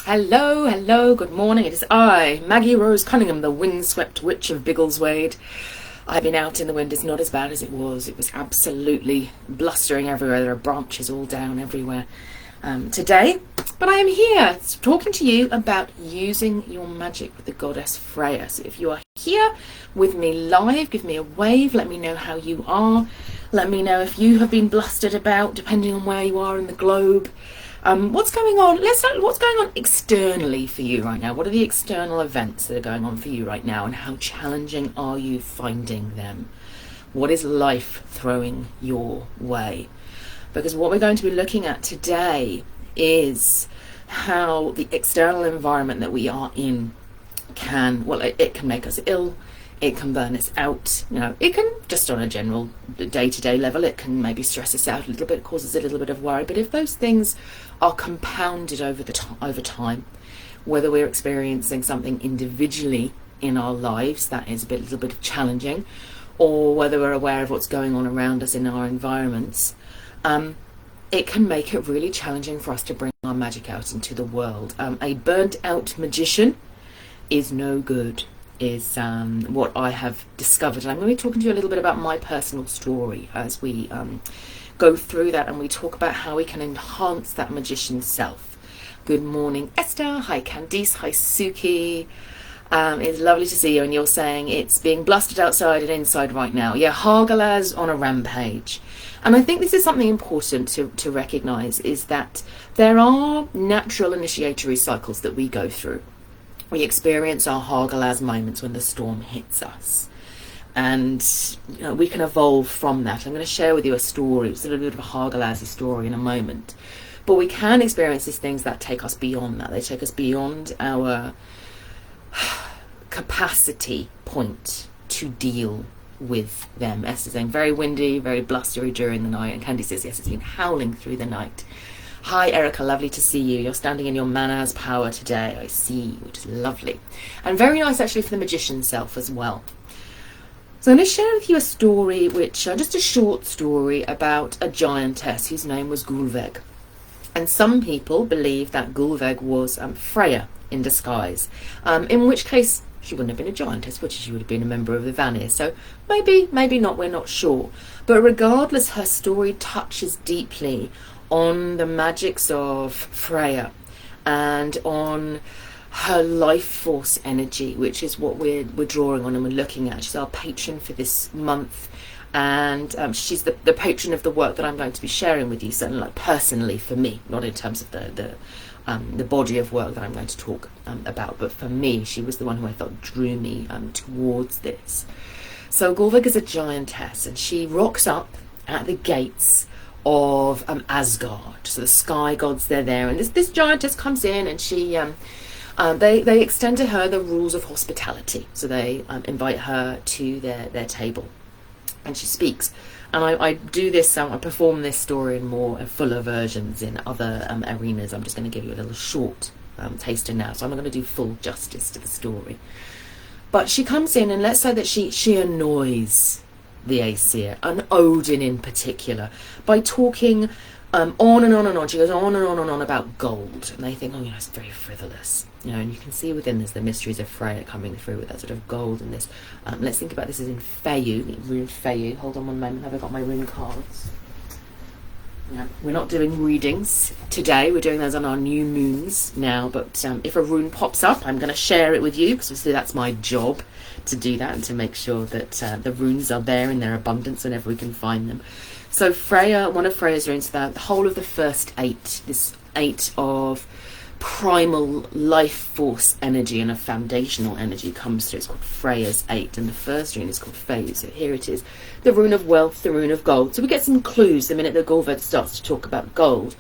Hello, hello, good morning. It is I, Maggie Rose Cunningham, the windswept witch of Biggleswade. I've been out in the wind. It's not as bad as it was. It was absolutely blustering everywhere. There are branches all down everywhere today. But I am here talking to you about using your magic with the goddess Freyja. So if you are here with me live, give me a wave. Let me know how you are. Let me know if you have been blustered about, depending on where you are in the globe. What's going on? What's going on externally for you right now? What are the external events that are going on for you right now, and how challenging are you finding them? What is life throwing your way? Because what we're going to be looking at today is how the external environment that we are in can, well, it can make us ill. It can burn us out, it can, just on a general day-to-day level, it can maybe stress us out a little bit, causes a little bit of worry. But if those things are compounded over time, whether we're experiencing something individually in our lives that is a little bit challenging, or whether we're aware of what's going on around us in our environments, it can make it really challenging for us to bring our magic out into the world. A burnt out magician is no good, is what I have discovered. And I'm going to be talking to you a little bit about my personal story as we go through that, and we talk about how we can enhance that magician self. Good morning, Esther. Hi, Candice. Hi, Suki. It's lovely to see you, and you're saying it's being blustered outside and inside right now. Yeah, Hargalaz on a rampage. And I think this is something important to recognise, is that there are natural initiatory cycles that we go through. We experience our Hargalaz moments when the storm hits us, and we can evolve from that. I'm going to share with you a story. It's a little bit of a Hargalazi story in a moment, but we can experience these things that take us beyond that. They take us beyond our capacity point to deal with them. Esther's saying very windy, very blustery during the night, and Candy says yes, it's been howling through the night. Hi Erica, lovely to see you. You're standing in your Manaz power today, I see, which is lovely. And very nice actually for the magician self as well. So I'm going to share with you a story, just a short story about a giantess whose name was Gulveg. And some people believe that Gulveg was Freyja in disguise, in which case she wouldn't have been a giantess, which she would have been a member of the Vanir. So maybe not, we're not sure. But regardless, her story touches deeply on the magics of Freyja and on her life force energy, which is what we're drawing on and we're looking at. She's our patron for this month, and she's the patron of the work that I'm going to be sharing with you, certainly like personally for me, not in terms of the body of work that I'm going to talk about, but for me, she was the one who I felt drew me towards this. So Gulveg is a giantess, and she rocks up at the gates of Asgard. So the sky gods, they're there, and this giantess comes in, and she they extend to her the rules of hospitality. So they invite her to their table, and she speaks. And I do this, I perform this story in more fuller versions in other arenas. I'm just going to give you a little short taster now, so I'm not going to do full justice to the story. But she comes in, and let's say that she annoys the Aesir, and Odin in particular, by talking on and on and on. She goes on and on and on about gold, and they think, it's very frivolous, and you can see within this the mysteries of Freyja coming through with that sort of gold and this. Let's think about this as in Feyu, rune Feyu. Hold on one moment, have I got my rune cards? We're not doing readings today, we're doing those on our new moons now, but if a rune pops up, I'm going to share it with you, because obviously that's my job to do that, and to make sure that the runes are there in their abundance whenever we can find them. So Freyja, one of Freyja's runes, the whole of the first 8, this 8 of primal life force energy and a foundational energy comes through. It's called Freyja's 8, and the first rune is called Feyu. So here it is, the rune of wealth, the rune of gold. So we get some clues the minute that Gulveg starts to talk about gold,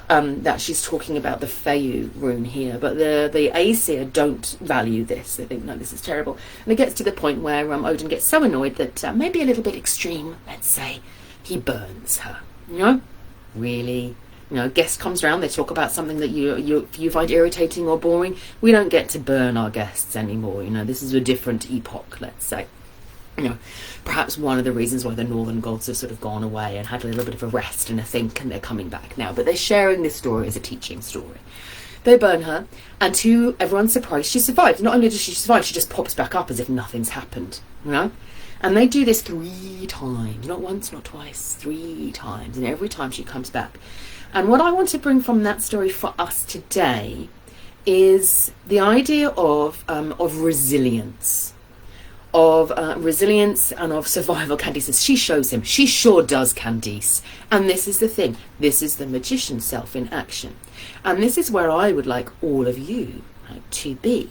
that she's talking about the Feyu rune here. But the Aesir don't value this. They think, no, this is terrible. And it gets to the point where Odin gets so annoyed that maybe a little bit extreme, let's say, he burns her. Really? Guest comes around, they talk about something that you find irritating or boring. We don't get to burn our guests anymore. This is a different epoch, let's say. Perhaps one of the reasons why the northern gods have sort of gone away and had a little bit of a rest and a think, and they're coming back now. But they're sharing this story as a teaching story. They burn her, and to everyone's surprise, she survives. Not only does she survive, she just pops back up as if nothing's happened, you know? And they do this 3 times, not once, not twice, 3 times, and every time she comes back. And what I want to bring from that story for us today is the idea of resilience. Resilience and of survival. Candice says she shows him. She sure does, Candice. And this is the thing. This is the magician self in action. And this is where I would like all of you to be.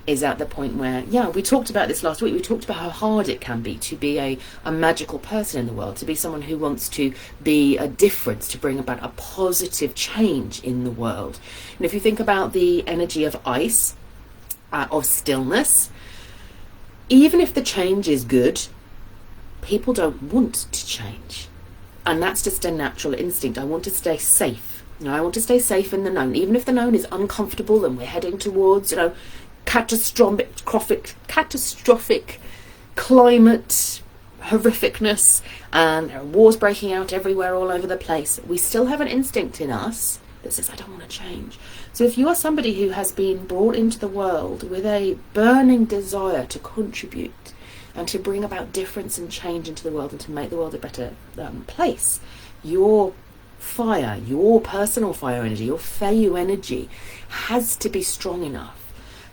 Is at the point where, yeah, we talked about this last week. We talked about how hard it can be to be a magical person in the world, to be someone who wants to be a difference, to bring about a positive change in the world. And if you think about the energy of ice, of stillness, even if the change is good, people don't want to change. And that's just a natural instinct. I want to stay safe. You know, I want to stay safe in the known. Even if the known is uncomfortable and we're heading towards, you know, catastrophic climate horrificness and there are wars breaking out everywhere all over the place, we still have an instinct in us that says, I don't want to change. So if you are somebody who has been brought into the world with a burning desire to contribute and to bring about difference and change into the world and to make the world a better place, your fire, your personal fire energy, your Feyyu energy has to be strong enough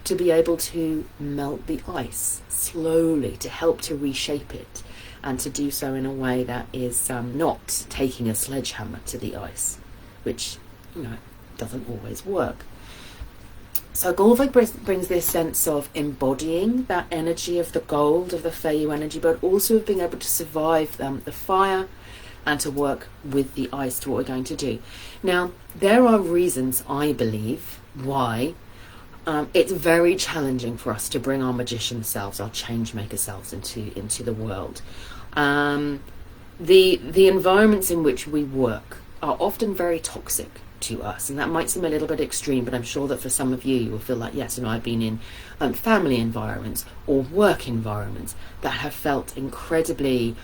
to be able to melt the ice slowly, to help to reshape it, and to do so in a way that is not taking a sledgehammer to the ice, which, you know, doesn't always work. So Golvig brings this sense of embodying that energy of the gold, of the Feyyu energy, but also of being able to survive the fire and to work with the ice to what we're going to do. Now, there are reasons, I believe, why it's very challenging for us to bring our magician selves, our change maker selves into the world. The environments in which we work are often very toxic to us, and that might seem a little bit extreme, but I'm sure that for some of you, you will feel like, yes, you know, I've been in family environments or work environments that have felt incredibly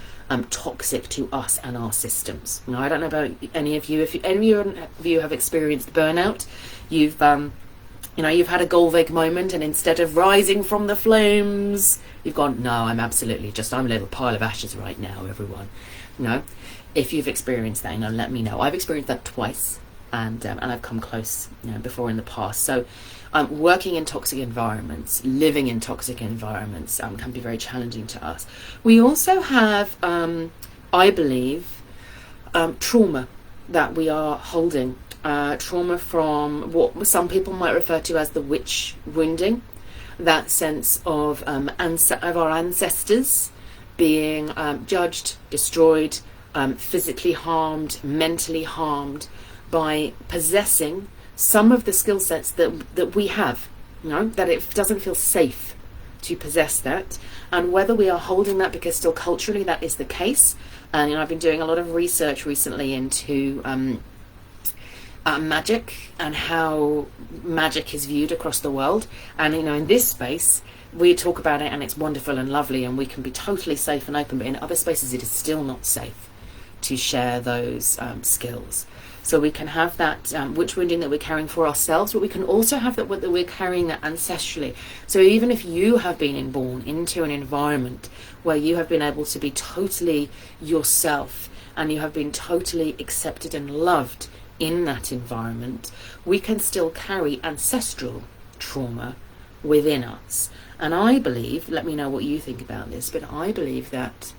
toxic to us and our systems. Now, I don't know about any of you. If any of you have experienced burnout, you've you've had a Golvig moment, and instead of rising from the flames, you've gone, no, I'm a little pile of ashes right now, everyone. If you've experienced that, let me know. I've experienced that twice, and I've come close, before in the past. So working in toxic environments, living in toxic environments can be very challenging to us. We also have, I believe, trauma that we are holding. Trauma from what some people might refer to as the witch wounding, that sense of our ancestors being judged, destroyed, physically harmed, mentally harmed by possessing some of the skill sets that we have, that it doesn't feel safe to possess that, and whether we are holding that because still culturally that is the case. And I've been doing a lot of research recently into magic and how magic is viewed across the world, and in this space we talk about it and it's wonderful and lovely and we can be totally safe and open, but in other spaces it is still not safe to share those skills. So we can have that witch wounding that we're carrying for ourselves, but we can also have that we're carrying that ancestrally. So even if you have been born into an environment where you have been able to be totally yourself and you have been totally accepted and loved in that environment, we can still carry ancestral trauma within us. And I believe, let me know what you think about this, but I believe that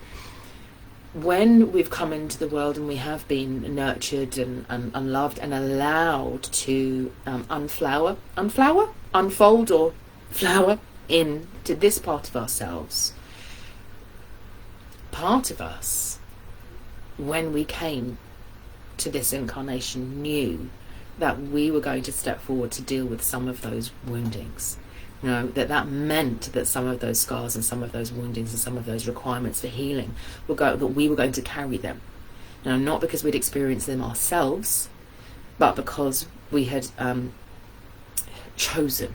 when we've come into the world and we have been nurtured and loved and allowed to unfold or flower into this part of ourselves, part of us, when we came to this incarnation, knew that we were going to step forward to deal with some of those woundings. That meant that some of those scars and some of those woundings and some of those requirements for healing that we were going to carry them. Not because we'd experienced them ourselves, but because we had chosen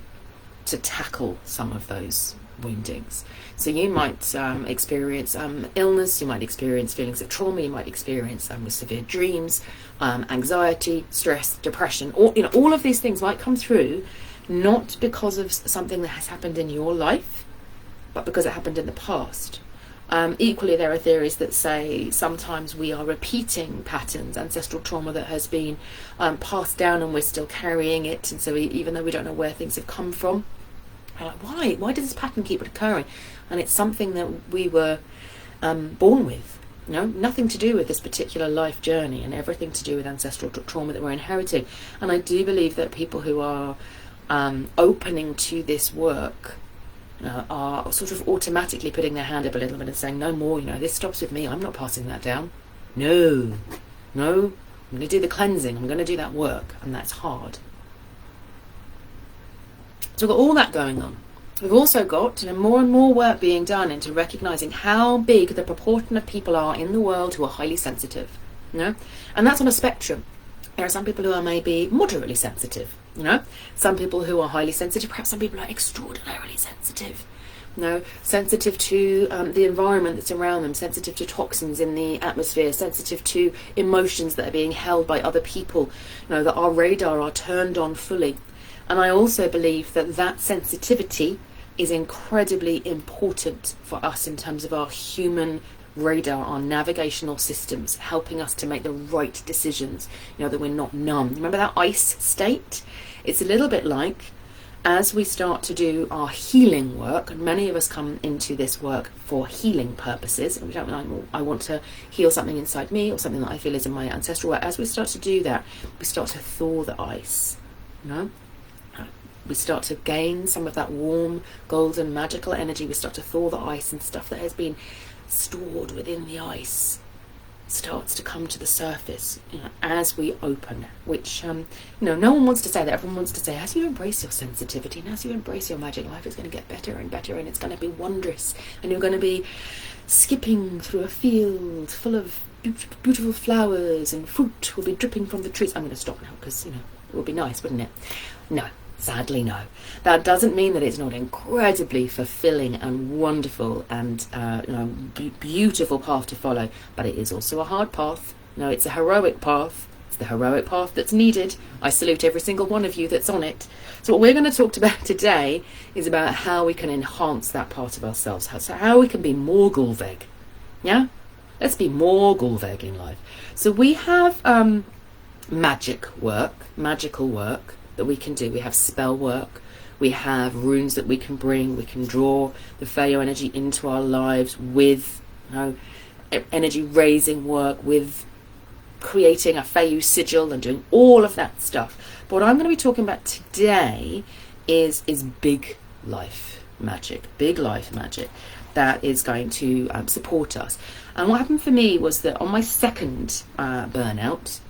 to tackle some of those woundings. So you might experience illness, you might experience feelings of trauma, you might experience severe dreams, anxiety, stress, depression, or all of these things might come through not because of something that has happened in your life, but because it happened in the past. Equally, there are theories that say sometimes we are repeating patterns, ancestral trauma that has been passed down, and we're still carrying it. And so even though we don't know where things have come from, like, why does this pattern keep occurring? And it's something that we were born with. Nothing to do with this particular life journey, and everything to do with ancestral trauma that we're inheriting. And I do believe that people who are opening to this work are sort of automatically putting their hand up a little bit and saying, no more, this stops with me, I'm not passing that down. No, I'm going to do the cleansing, I'm going to do that work, and that's hard. So we've got all that going on. We've also got more and more work being done into recognising how big the proportion of people are in the world who are highly sensitive. And that's on a spectrum. There are some people who are maybe moderately sensitive. Some people who are highly sensitive, perhaps some people are extraordinarily sensitive. Sensitive to the environment that's around them, sensitive to toxins in the atmosphere, sensitive to emotions that are being held by other people, that our radar are turned on fully. And I also believe that sensitivity is incredibly important for us in terms of our human radar, our navigational systems, helping us to make the right decisions, that we're not numb. Remember that ice state? It's a little bit like, as we start to do our healing work, and many of us come into this work for healing purposes, and we don't like, I want to heal something inside me or something that I feel is in my ancestral work. As we start to do that, we start to thaw the ice, we start to gain some of that warm, golden, magical energy. We start to thaw the ice, and stuff that has been stored within the ice starts to come to the surface, as we open, which, no one wants to say that. Everyone wants to say, as you embrace your sensitivity and as you embrace your magic, life is going to get better and better, and it's going to be wondrous, and you're going to be skipping through a field full of beautiful flowers, and fruit will be dripping from the trees. I'm going to stop now, because, it would be nice, wouldn't it? No. Sadly, no. That doesn't mean that it's not incredibly fulfilling and wonderful and beautiful path to follow, but it is also a hard path. It's a heroic path. It's the heroic path that's needed. I salute every single one of you that's on it. So what we're going to talk about today is about how we can enhance that part of ourselves, how we can be more Gulveg. Yeah? Let's be more Gulveg in life. So we have magical work that we can do. We have spell work, we have runes that we can bring, we can draw the Freyja energy into our lives with energy raising work, with creating a Freyja sigil and doing all of that stuff. But what I'm going to be talking about today is big life magic that is going to support us. And what happened for me was that on my second burnout,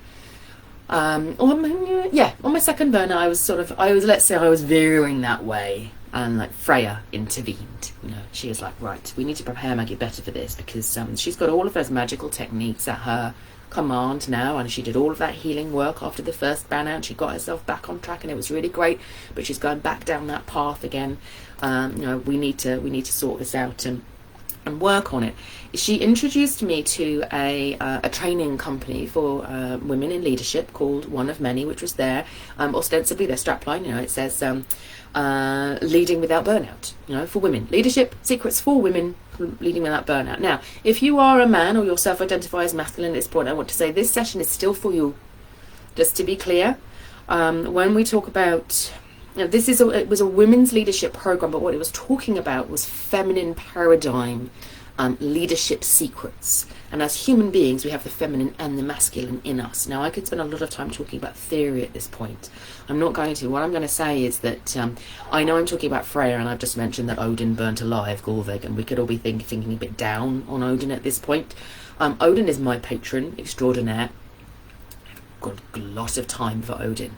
on my second burner, I was veering that way, and like Freyja intervened. She was like, right, we need to prepare Maggie better for this, because she's got all of those magical techniques at her command now, and she did all of that healing work after the first burnout. She got herself back on track, and it was really great, but she's going back down that path again. We need to sort this out and work on it. She introduced me to a training company for women in leadership called One of Many, which was there. Ostensibly, their strapline, it says leading without burnout, for women. Leadership secrets for women leading without burnout. Now, if you are a man or you self-identify as masculine at this point, I want to say this session is still for you. Just to be clear, when we talk about... it was a women's leadership program, but what it was talking about was feminine paradigm leadership secrets. And as human beings, we have the feminine and the masculine in us. Now, I could spend a lot of time talking about theory at this point. I'm not going to. What I'm going to say is that I know I'm talking about Freyja, and I've just mentioned that Odin burnt alive Gulveg, and we could all be thinking a bit down on Odin at this point. Odin is my patron extraordinaire. I've got a lot of time for Odin.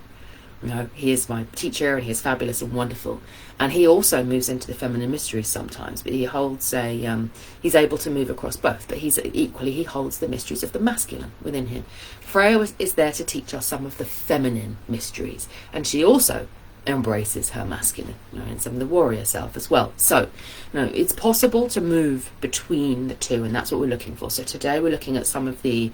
He is my teacher, and he is fabulous and wonderful. And he also moves into the feminine mysteries sometimes, but he holds he's able to move across both, but he holds the mysteries of the masculine within him. Freyja is there to teach us some of the feminine mysteries, and she also embraces her masculine, and some of the warrior self as well. So, it's possible to move between the two, and that's what we're looking for. So today we're looking at some of the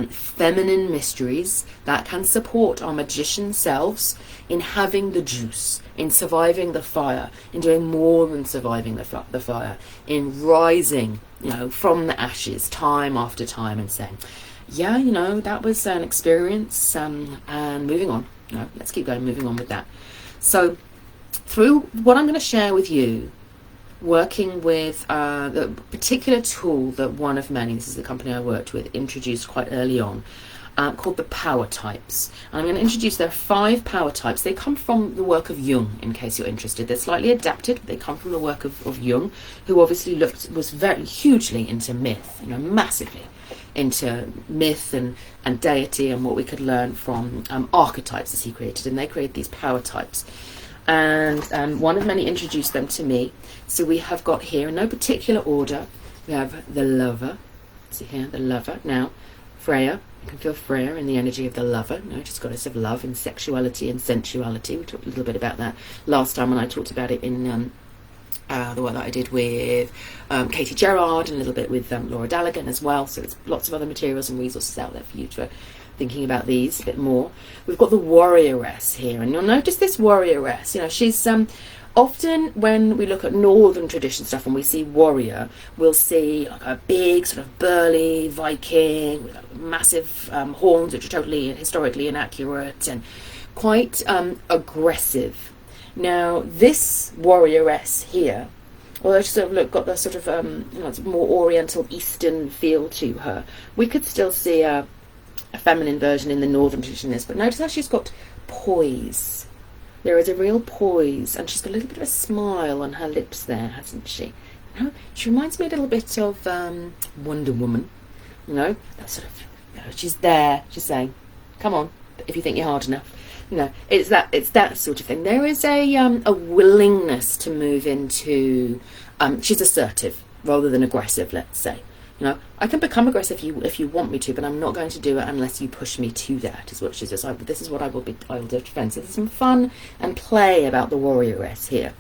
feminine mysteries that can support our magician selves in having the juice, in surviving the fire, in doing more than surviving the fire, in rising, from the ashes time after time and saying, yeah, that was an experience, and moving on. Let's keep going, moving on with that. So through what I'm going to share with you, working with the particular tool that one of many, this is the company I worked with, introduced quite early on, called the Powertypes. And I'm going to introduce, there are 5 power types. They come from the work of Jung, in case you're interested. They're slightly adapted, but they come from the work of Jung, who obviously was very hugely into myth, massively into myth and deity, and what we could learn from archetypes as he created. And they created these power types. And one of many introduced them to me. So we have got here, in no particular order, we have the lover. See here, the lover. Now, Freyja, you can feel Freyja in the energy of the lover. She's goddess of love and sexuality and sensuality. We talked a little bit about that last time when I talked about it in the work that I did with Katie Gerard, and a little bit with Laura Dallaghan as well. So there's lots of other materials and resources out there for you to thinking about these a bit more. We've got the warrioress here, and you'll notice this warrioress, she's often, when we look at northern tradition stuff and we see warrior, we'll see like a big sort of burly Viking with like massive horns, which are totally historically inaccurate and quite aggressive. Now this warrioress here, although she's sort of got the sort of it's more oriental eastern feel to her, we could still see a feminine version in the northern tradition of this, but notice how she's got poise. There is a real poise, and she's got a little bit of a smile on her lips there, hasn't she? She reminds me a little bit of Wonder Woman. That sort of, she's there, she's saying, come on, if you think you're hard enough. It's that sort of thing. There is a willingness to move into, she's assertive rather than aggressive, let's say. I can become aggressive if you want me to, but I'm not going to do it unless you push me to that, is what she says. This is what I will defend. So there's some fun and play about the warrioress here.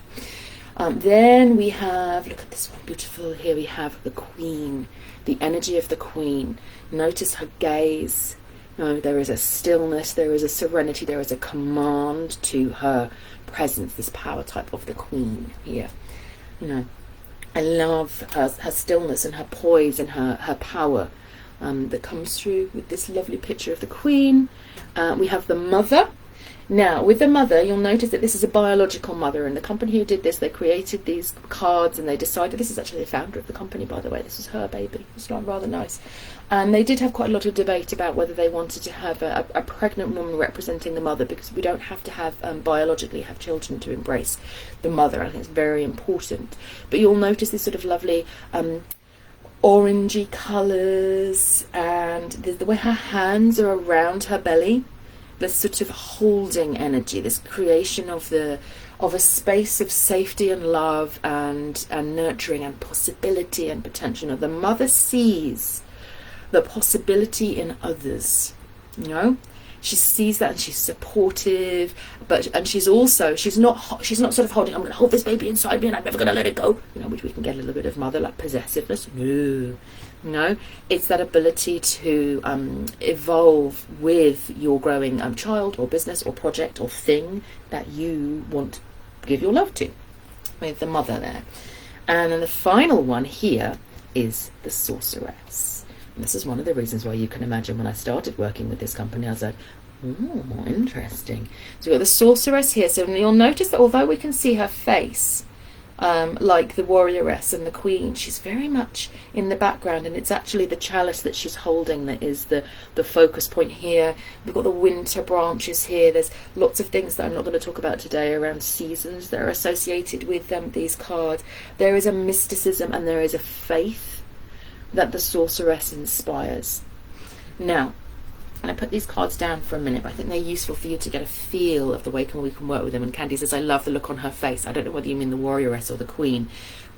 Then we have, look at this one, beautiful. Here we have the queen, the energy of the queen. Notice her gaze. There is a stillness, there is a serenity, there is a command to her presence, this power type of the queen here. I love her stillness and her poise and her power that comes through with this lovely picture of the queen. We have the mother. Now, with the mother, you'll notice that this is a biological mother, and the company who did this, they created these cards, and they decided, this is actually the founder of the company, by the way, this is her baby, it's rather nice. And they did have quite a lot of debate about whether they wanted to have a pregnant woman representing the mother, because we don't have to have biologically have children to embrace the mother. I think it's very important. But you'll notice this sort of lovely orangey colours, and the way her hands are around her belly, this sort of holding energy, this creation of a space of safety and love and nurturing and possibility and potential. The mother sees the possibility in others. She sees that, and she's supportive, and she's not sort of holding, I'm going to hold this baby inside me and I'm never going to let it go, which we can get a little bit of mother like possessiveness. No, it's that ability to evolve with your growing child or business or project or thing that you want to give your love to, with the mother there. And then the final one here is the sorceress. And this is one of the reasons why you can imagine when I started working with this company, I was like, oh, interesting. So we've got the sorceress here. So you'll notice that although we can see her face, like the warrioress and the queen, she's very much in the background, and it's actually the chalice that she's holding that is the focus point here. We've got the winter branches here. There's lots of things that I'm not going to talk about today around seasons that are associated with these cards. There is a mysticism and there is a faith that the sorceress inspires. Now, and I put these cards down for a minute, but I think they're useful for you to get a feel of the way we can work with them. And Candy says, I love the look on her face. I don't know whether you mean the warrioress or the queen,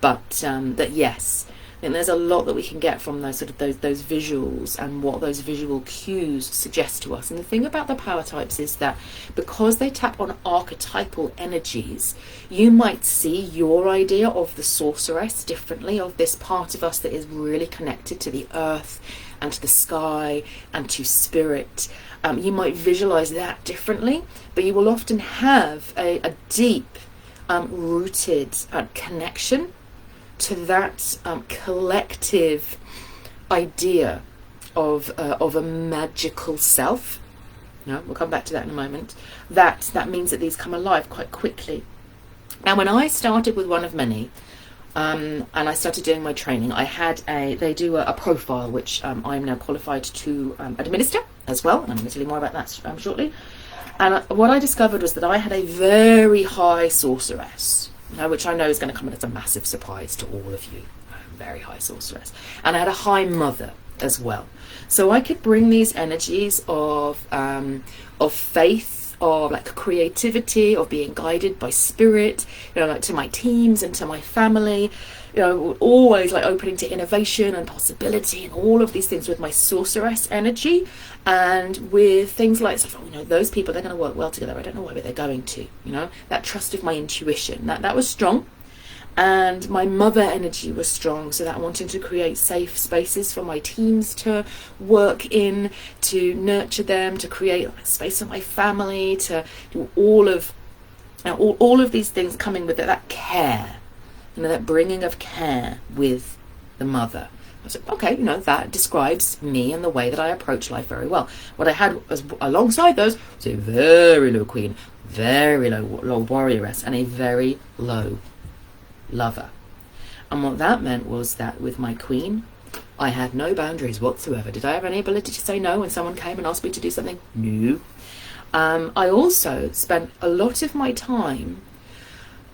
but that yes, And there's a lot that we can get from those sort of those visuals and what those visual cues suggest to us. And the thing about the power types is that because they tap on archetypal energies, you might see your idea of the sorceress differently, of this part of us that is really connected to the earth and to the sky and to spirit. You might visualize that differently, but you will often have a deep rooted connection to that collective idea of a magical self. No, we'll come back to that in a moment. That means that these come alive quite quickly. Now, when I started with One of Many, and I started doing my training, they do a profile which I'm now qualified to administer as well, and I'm going to tell you more about that shortly. And what I discovered was that I had a very high sorceress, which I know is going to come as a massive surprise to all of you. Very high sorceress. And I had a high mother as well. So I could bring these energies of faith, of like creativity, of being guided by spirit, like to my teams and to my family, always like opening to innovation and possibility and all of these things with my sorceress energy. And with things like, those people, they're going to work well together. I don't know why, but they're going to, that trust of my intuition, that was strong. And my mother energy was strong, so that wanting to create safe spaces for my teams to work in, to nurture them, to create space for my family, to do all of these things coming with that care, that bringing of care with the mother. I said, okay, that describes me and the way that I approach life very well. What I had was, alongside those, was a very low queen, very low warrioress, and a very low lover. And what that meant was that with my queen, I had no boundaries whatsoever. Did I have any ability to say no when someone came and asked me to do something? No. I also spent a lot of my time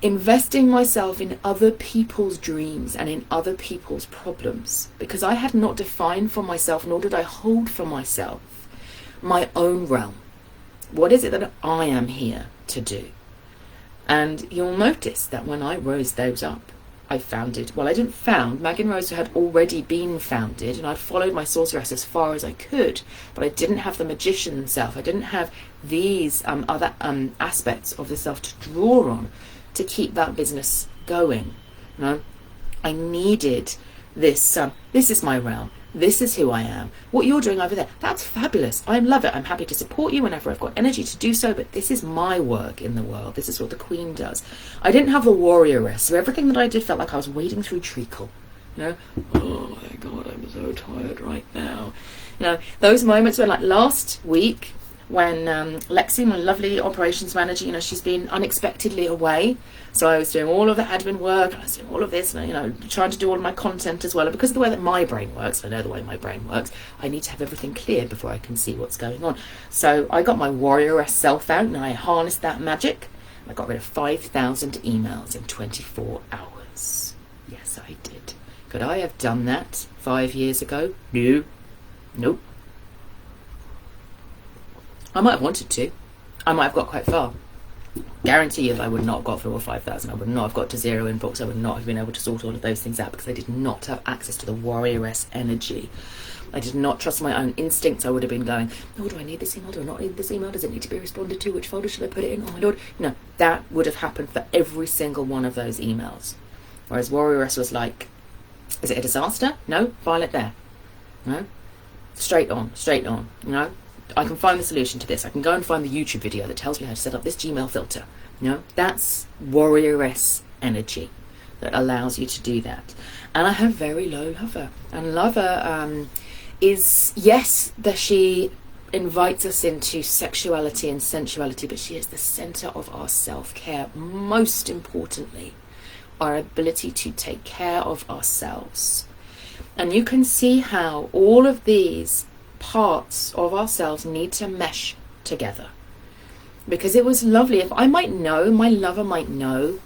investing myself in other people's dreams and in other people's problems, because I had not defined for myself, nor did I hold for myself, my own realm. What is it that I am here to do? And you'll notice that when I rose those up, I didn't found, Maggie and Rose had already been founded, and I'd followed my sorceress as far as I could, but I didn't have the magician self. I didn't have these other aspects of the self to draw on to keep that business going. I needed this. This is my realm. This is who I am. What you're doing over there, that's fabulous. I love it. I'm happy to support you whenever I've got energy to do so, but this is my work in the world. This is what the queen does. I didn't have the warrioress, so everything that I did felt like I was wading through treacle. Oh my God, I'm so tired right now. Those moments were like last week, when Lexi, my lovely operations manager, she's been unexpectedly away. So I was doing all of the admin work, and I was doing all of this, and trying to do all of my content as well. And because of the way that my brain works, I know the way my brain works, I need to have everything clear before I can see what's going on. So I got my warrioress self out, and I harnessed that magic. I got rid of 5,000 emails in 24 hours. Yes, I did. Could I have done that 5 years ago? No. Nope. I might have wanted to. I might have got quite far. Guarantee you that I would not have got through all 5,000. I would not have got to zero inbox. I would not have been able to sort all of those things out, because I did not have access to the warrioress energy. I did not trust my own instincts. I would have been going, oh, do I need this email? Do I not need this email? Does it need to be responded to? Which folder should I put it in? Oh my Lord. No, that would have happened for every single one of those emails. Whereas warrioress was like, is it a disaster? No, file it there. No, straight on. I can find the solution to this. I can go and find the YouTube video that tells me how to set up this Gmail filter. That's warrioress energy that allows you to do that. And I have very low lover. And lover is, yes, that she invites us into sexuality and sensuality, but she is the center of our self-care. Most importantly, our ability to take care of ourselves. And you can see how all of these parts of ourselves need to mesh together, because it was lovely. If I might know, my lover might know,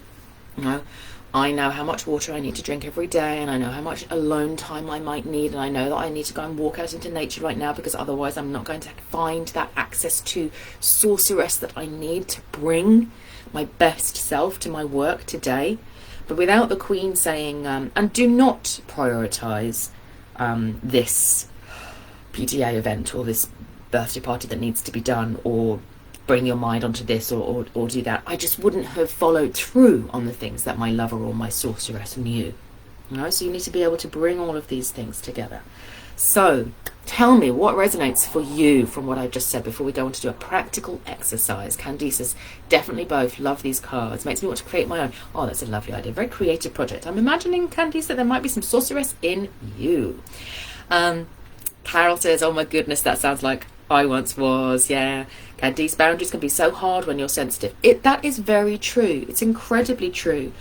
I know how much water I need to drink every day, and I know how much alone time I might need, and I know that I need to go and walk out into nature right now, because otherwise I'm not going to find that access to sorceress that I need to bring my best self to my work today. But without the Queen saying, and do not prioritise this PTA event or this birthday party that needs to be done, or bring your mind onto this, or do that, I just wouldn't have followed through on the things that my lover or my sorceress knew. So you need to be able to bring all of these things together. So tell me what resonates for you from what I've just said before we go on to do a practical exercise. Candice says, definitely both. Love these cards. Makes me want to create my own. Oh, that's a lovely idea. Very creative project. I'm imagining, Candice, that there might be some sorceress in you. Carol says, oh my goodness, that sounds like I once was. Yeah. Candice, boundaries can be so hard when you're sensitive. That is very true. It's incredibly true.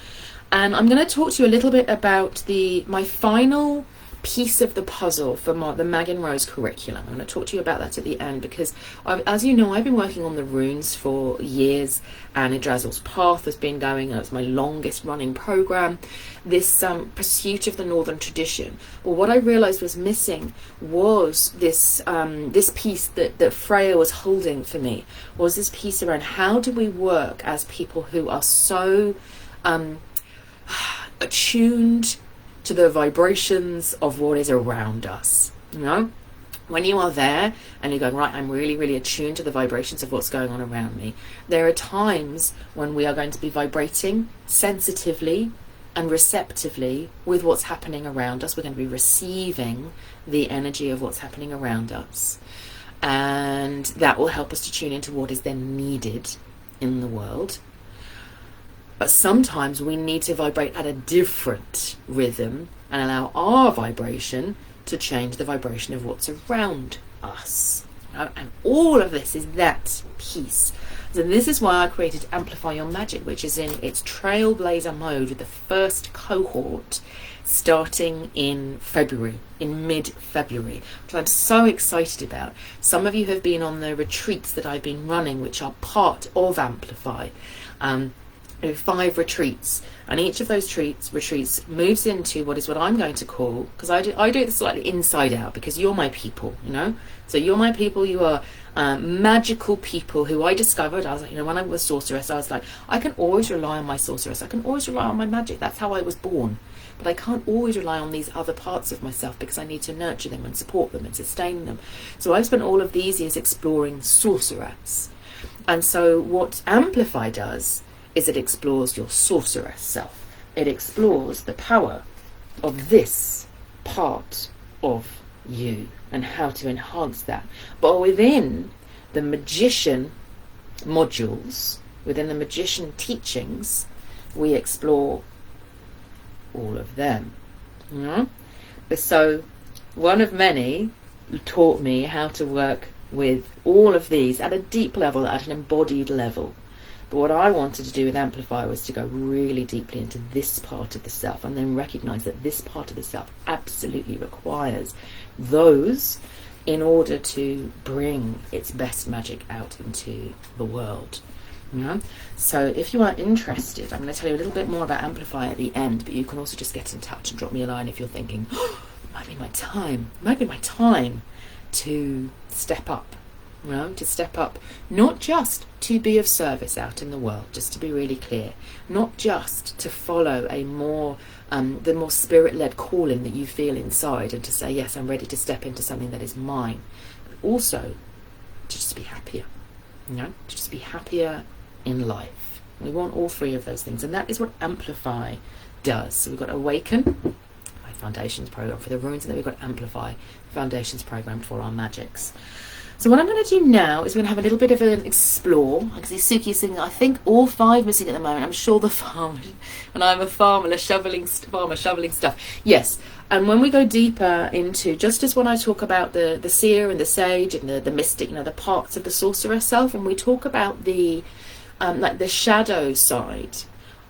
And I'm going to talk to you a little bit about my final piece of the puzzle for the Maggie and Rose curriculum. I'm going to talk to you about that at the end, because as you know, I've been working on the runes for years, and Yggdrasil's Path has been going, and it's my longest running program, this pursuit of the Northern tradition. Well, what I realized was missing was this piece that Freyja was holding for me, was this piece around how do we work as people who are so attuned to the vibrations of what is around us. When you are there and you're going, right, I'm really, really attuned to the vibrations of what's going on around me, there are times when we are going to be vibrating sensitively and receptively with what's happening around us. We're going to be receiving the energy of what's happening around us, and that will help us to tune into what is then needed in the world. But sometimes we need to vibrate at a different rhythm and allow our vibration to change the vibration of what's around us. And all of this is that piece. So this is why I created Amplify Your Magic, which is in its trailblazer mode with the first cohort starting in February, in mid-February, which I'm so excited about. Some of you have been on the retreats that I've been running, which are part of Amplify. 5 retreats, and each of those retreats moves into what I'm going to call, because I do it slightly inside out, because you're my people, so you're my people. You are magical people who I discovered. I was like, when I was sorceress, I was like, I can always rely on my sorceress, I can always rely on my magic. That's how I was born. But I can't always rely on these other parts of myself, because I need to nurture them and support them and sustain them. So I've spent all of these years exploring sorceress, and so what Amplify does is it explores your sorceress self. It explores the power of this part of you and how to enhance that. But within the magician modules, within the magician teachings, we explore all of them. So one of many taught me how to work with all of these at a deep level, at an embodied level. But what I wanted to do with Amplify was to go really deeply into this part of the self, and then recognize that this part of the self absolutely requires those in order to bring its best magic out into the world. So if you are interested, I'm going to tell you a little bit more about Amplify at the end, but you can also just get in touch and drop me a line if you're thinking, it might be my time to step up. To step up, not just to be of service out in the world, just to be really clear, not just to follow the more spirit-led calling that you feel inside, and to say, yes, I'm ready to step into something that is mine, but also to just be happier, to just be happier in life. We want all 3 of those things, and that is what Amplify does. So we've got Awaken, my foundations program for the runes, and then we've got Amplify, foundations program for our magics. So what I'm going to do now is we're going to have a little bit of an explore. Because Suki is saying, I think all 5 missing at the moment. I'm sure the farmer, and I'm a farmer shoveling stuff. Yes, and when we go deeper into, just as when I talk about the seer and the sage and the mystic, the parts of the sorceress self, and we talk about the shadow side,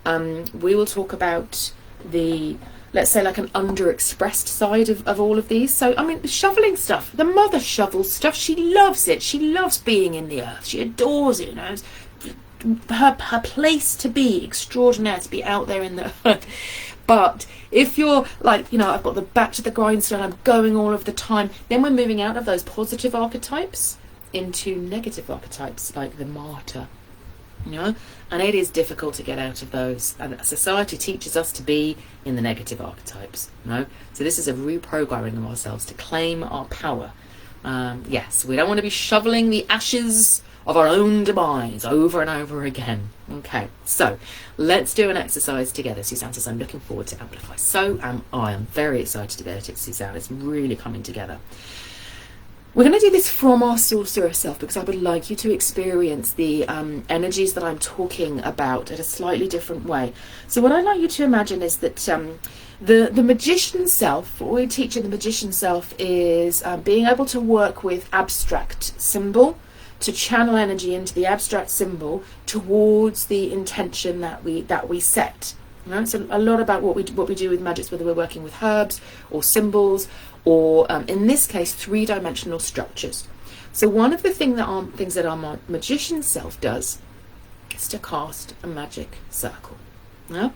we will talk about the, let's say, like an underexpressed side of all of these. So, shoveling stuff. The mother shovels stuff. She loves it. She loves being in the earth. She adores it, It's her place to be extraordinaire, to be out there in the earth. But if you're like, I've got the back to the grindstone, I'm going all of the time, then we're moving out of those positive archetypes into negative archetypes, like the martyr, you know, and it is difficult to get out of those. And society teaches us to be in the negative archetypes, you know. So this is a reprogramming of ourselves to claim our power. Yes, we don't want to be shoveling the ashes of our own demise over and over again. Okay, so let's do an exercise together. Suzanne says, I'm looking forward to Amplify. So am I. I'm very excited about it, Suzanne. It's really coming together. We're going to do this from our sorcerer self, because I would like you to experience the energies that I'm talking about in a slightly different way. So what I'd like you to imagine is that the magician self, what we're teaching the magician self is being able to work with abstract symbol, to channel energy into the abstract symbol towards the intention that we set. You know, so a lot about what we do with magics, whether we're working with herbs or symbols, or in this case, 3-dimensional structures. So one of the things that our magician self does is to cast a magic circle. Yeah?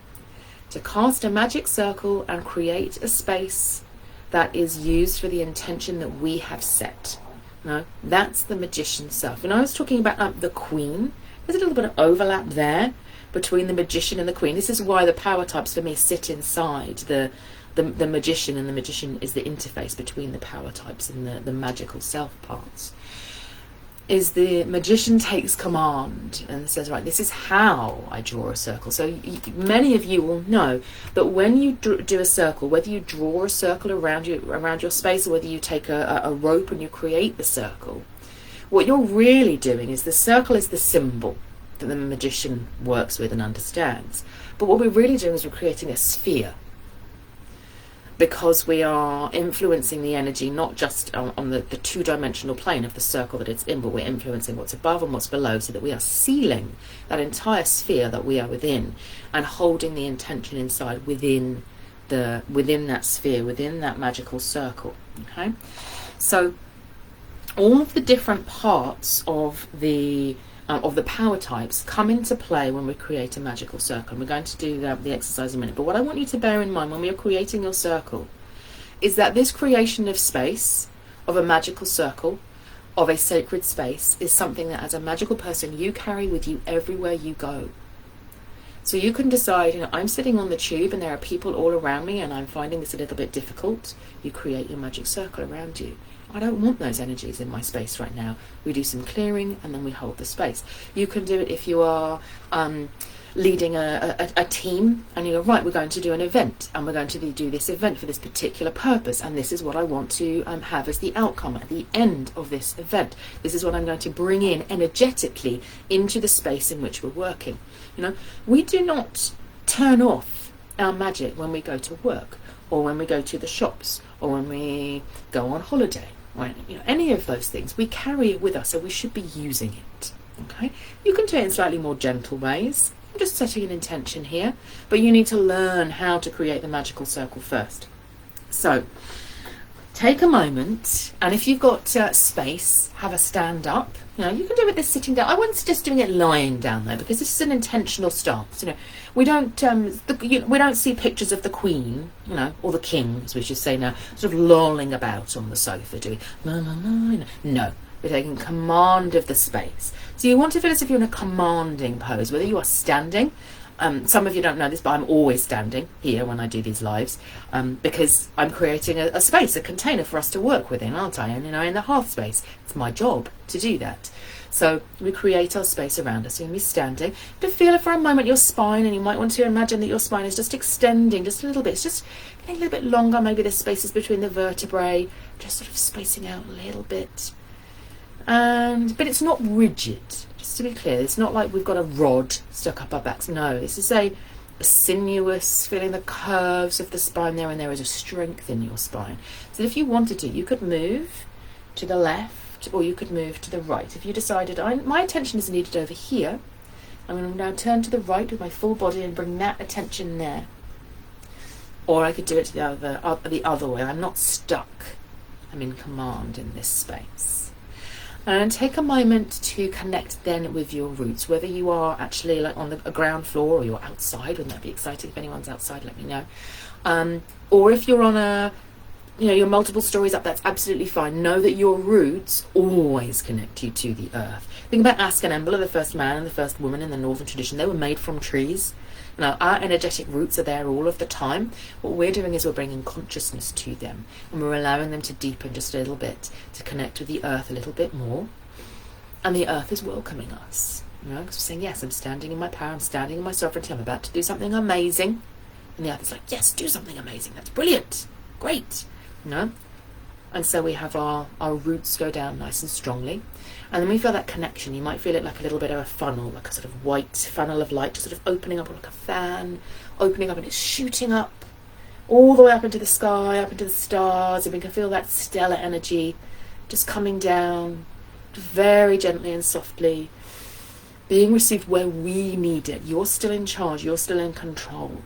To cast a magic circle and create a space that is used for the intention that we have set. No, that's the magician self. And I was talking about the queen. There's a little bit of overlap there between the magician and the queen. This is why the power types for me sit inside the magician, and the magician is the interface between the power types and the magical self parts. Is the magician takes command and says, right, this is how I draw a circle. So many of you will know that when you do a circle, whether you draw a circle around your space, or whether you take a rope and you create the circle, what you're really doing is the circle is the symbol that the magician works with and understands. But what we're really doing is we're creating a sphere, because we are influencing the energy not just on the 2-dimensional plane of the circle that it's in, but we're influencing what's above and what's below, so that we are sealing that entire sphere that we are within and holding the intention inside within that sphere, within that magical circle. Okay, so all of the different parts of the power types come into play when we create a magical circle. And we're going to do the exercise in a minute. But what I want you to bear in mind when we are creating your circle is that this creation of space, of a magical circle, of a sacred space, is something that as a magical person you carry with you everywhere you go. So you can decide, you know, I'm sitting on the tube and there are people all around me and I'm finding this a little bit difficult. You create your magic circle around you. I don't want those energies in my space right now. We do some clearing and then we hold the space. You can do it if you are leading a team and you go, right, we're going to do an event and we're going to do this event for this particular purpose, and this is what I want to have as the outcome at the end of this event. This is what I'm going to bring in energetically into the space in which we're working. You know, we do not turn off our magic when we go to work, or when we go to the shops, or when we go on holiday. Right, you know, any of those things, we carry it with us, so we should be using it. Okay, you can do it in slightly more gentle ways. I'm just setting an intention here, but you need to learn how to create the magical circle first. So take a moment, and if you've got space, have a stand up. You know, you can do it this sitting down. I wouldn't suggest doing it lying down though, because this is an intentional stance. You know, we don't we don't see pictures of the Queen, you know, or the King, as we should say now, sort of lolling about on the sofa doing la la la. No, we're taking command of the space. So you want to feel as if you're in a commanding pose, whether you are standing. Some of you don't know this, but I'm always standing here when I do these lives, because I'm creating a space, a container for us to work within, aren't I? And, you know, in the hearth space, it's my job to do that. So we create our space around us. You're going to be standing. To feel it for a moment, your spine, and you might want to imagine that your spine is just extending just a little bit. It's just getting a little bit longer. Maybe the spaces between the vertebrae, just sort of spacing out a little bit. But it's not rigid. Just to be clear, it's not like we've got a rod stuck up our backs. No, this is a sinuous, feeling the curves of the spine there, and there is a strength in your spine. So if you wanted to, you could move to the left, or you could move to the right. If you decided, my attention is needed over here, I'm going to now turn to the right with my full body and bring that attention there. Or I could do it to the other way. I'm not stuck. I'm in command in this space. And take a moment to connect then with your roots, whether you are actually like on a ground floor or you're outside. Wouldn't that be exciting? If anyone's outside, let me know. Or if you're on your multiple stories up, that's absolutely fine. Know that your roots always connect you to the earth. Think about Ask and Embla, the first man and the first woman in the northern tradition. They were made from trees. Now, our energetic roots are there all of the time. What we're doing is we're bringing consciousness to them, and we're allowing them to deepen just a little bit, to connect with the earth a little bit more. And the earth is welcoming us, because we're saying, yes, I'm standing in my power, I'm standing in my sovereignty, I'm about to do something amazing. And the earth is like, yes, do something amazing, that's brilliant, great. And so we have our roots go down nice and strongly. And then we feel that connection. You might feel it like a little bit of a funnel, like a sort of white funnel of light, just sort of opening up like a fan, opening up, and it's shooting up all the way up into the sky, up into the stars. And we can feel that stellar energy just coming down very gently and softly, being received where we need it. You're still in charge, you're still in control.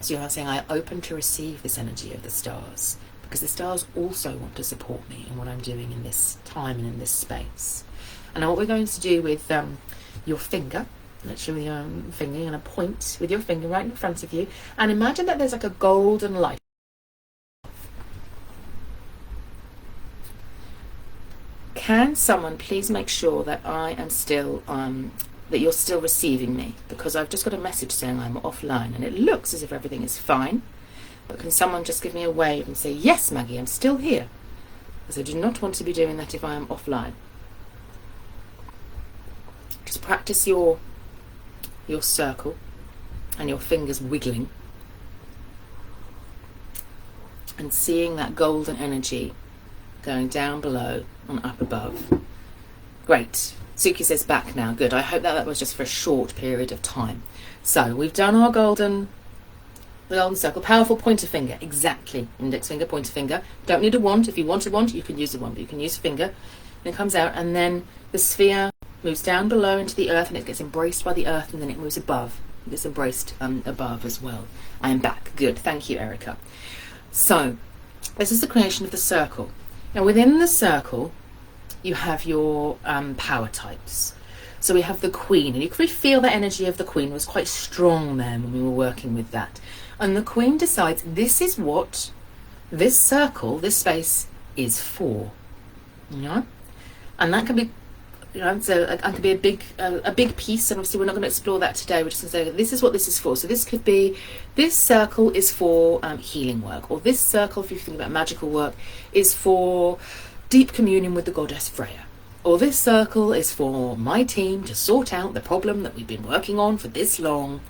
So you're saying, I open to receive this energy of the stars, because the stars also want to support me in what I'm doing in this time and in this space. And now what we're going to do with your finger, literally your finger, you're going to point with your finger right in front of you, and imagine that there's like a golden light. Can someone please make sure that I am still, that you're still receiving me? Because I've just got a message saying I'm offline, and it looks as if everything is fine. But can someone just give me a wave and say, yes, Maggie, I'm still here? Because I do not want to be doing that if I am offline. Just practice your circle and your fingers wiggling, and seeing that golden energy going down below and up above. Great. Suki says back now. Good. I hope that was just for a short period of time. So we've done our the golden circle. Powerful pointer finger. Exactly. Index finger, pointer finger. Don't need a wand. If you want a wand, you can use a wand, but you can use a finger. And it comes out, and then the sphere moves down below into the earth, and it gets embraced by the earth, and then it moves above. It gets embraced above as well. I am back. Good. Thank you, Erica. So this is the creation of the circle. Now within the circle, you have your power types. So we have the Queen, and you could feel the energy of the Queen was quite strong then when we were working with that. And the Queen decides this is what this circle, this space, is for. And that can be, so it can be a big piece. And obviously, we're not going to explore that today. We're just going to say this is what this is for. So this could be, this circle is for healing work, or this circle, if you think about magical work, is for deep communion with the goddess Freyja. Or this circle is for my team to sort out the problem that we've been working on for this long.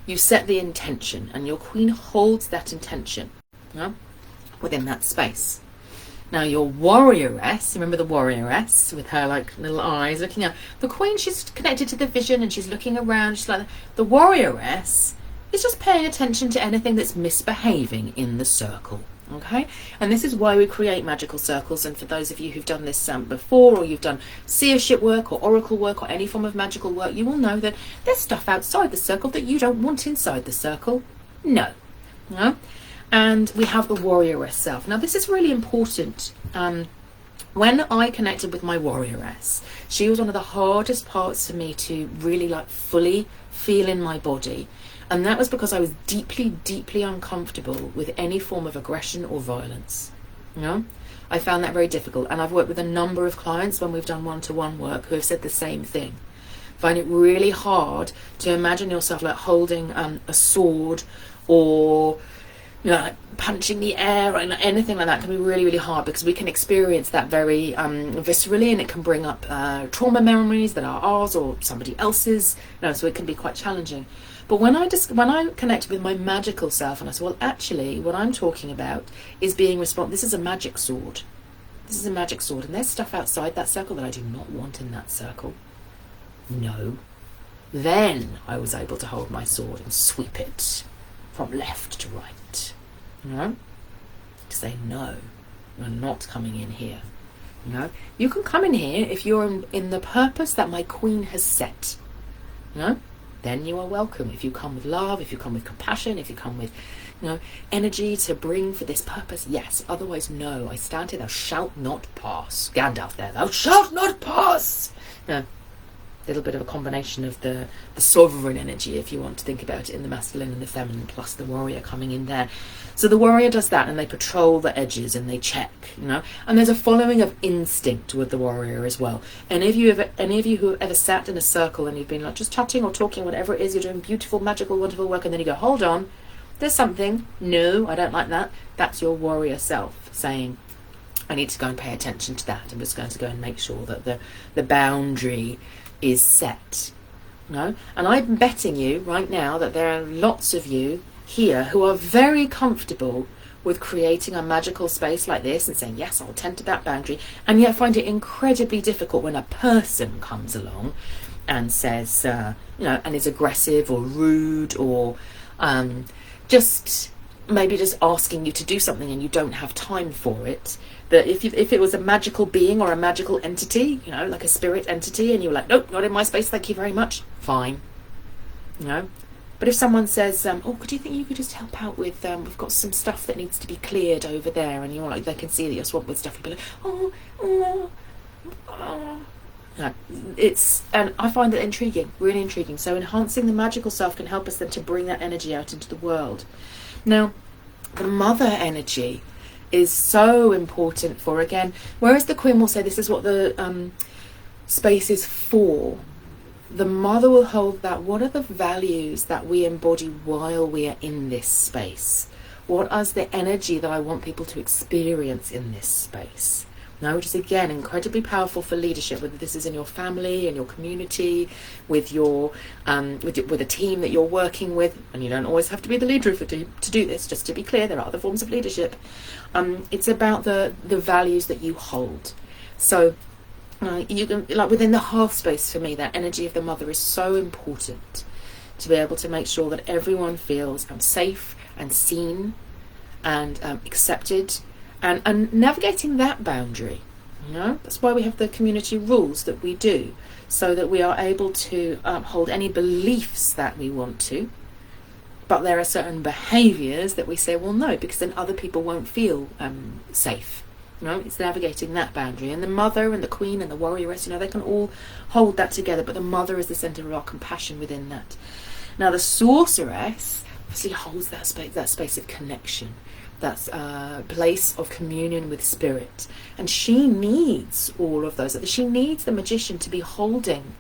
You set the intention, and your Queen holds that intention within that space. Now your warrioress, remember the warrioress with her like little eyes looking out. The Queen, she's connected to the vision, and she's looking around. She's like, the warrioress is just paying attention to anything that's misbehaving in the circle. Okay, and this is why we create magical circles. And for those of you who've done this before, or you've done seership work or oracle work or any form of magical work, you will know that there's stuff outside the circle that you don't want inside the circle. No. And we have the warrioress self. Now this is really important. When I connected with my warrioress, she was one of the hardest parts for me to really fully feel in my body. And that was because I was deeply, deeply uncomfortable with any form of aggression or violence. I found that very difficult. And I've worked with a number of clients when we've done one-to-one work who have said the same thing. Find it really hard to imagine yourself holding a sword, or punching the air, or anything like that can be really, really hard, because we can experience that very viscerally, and it can bring up trauma memories that are ours or somebody else's. So it can be quite challenging. But when I connected with my magical self, and I said, well, actually, what I'm talking about is being responsible. This is a magic sword. This is a magic sword, and there's stuff outside that circle that I do not want in that circle. No. Then I was able to hold my sword and sweep it from left to right. To say, no, you're not coming in here. You can come in here if you're in the purpose that my Queen has set. Then you are welcome. If you come with love, if you come with compassion, if you come with energy to bring for this purpose, yes. Otherwise, no. I stand here, thou shalt not pass. Gandalf there, thou shalt not pass. little bit of a combination of the sovereign energy, if you want to think about it, in the masculine and the feminine, plus the warrior coming in there. So the warrior does that, and they patrol the edges and they check, you know. And there's a following of instinct with the warrior as well. Any of you who have ever sat in a circle and you've been like just chatting or talking, whatever it is, you're doing beautiful, magical, wonderful work, and then you go, hold on, there's something. No, I don't like that. That's your warrior self saying, I need to go and pay attention to that. I'm just going to go and make sure that the boundary is set. No? And I'm betting you right now that there are lots of you here who are very comfortable with creating a magical space like this and saying, yes, I'll tend to that boundary, and yet find it incredibly difficult when a person comes along and says, and is aggressive or rude or just asking you to do something and you don't have time for it. That if it was a magical being or a magical entity, like a spirit entity, and you're like, nope, not in my space, thank you very much, fine. But if someone says, do you think you could just help out with, we've got some stuff that needs to be cleared over there, and you're like, they can see that you're swamped with stuff, you'll be like, and I find that intriguing, really intriguing. So enhancing the magical self can help us then to bring that energy out into the world. Now, the mother energy is so important for, again, whereas the queen will say this is what the space is for, the mother will hold that. What are the values that we embody while we are in this space? What is the energy that I want people to experience in this space? Now, which is again incredibly powerful for leadership, whether this is in your family, in your community, with your with a team that you're working with, and you don't always have to be the leader of the team to do this. Just to be clear, there are other forms of leadership. It's about the values that you hold. So you can, like within the hearth space, for me, that energy of the mother is so important to be able to make sure that everyone feels safe and seen and accepted. And navigating that boundary, that's why we have the community rules that we do, so that we are able to hold any beliefs that we want to, but there are certain behaviours that we say, well, no, because then other people won't feel safe. It's navigating that boundary. And the mother and the queen and the warrioress, they can all hold that together, but the mother is the centre of our compassion within that. Now, the sorceress obviously holds that space of connection. That's a place of communion with spirit. And she needs all of those. She needs the magician to be holding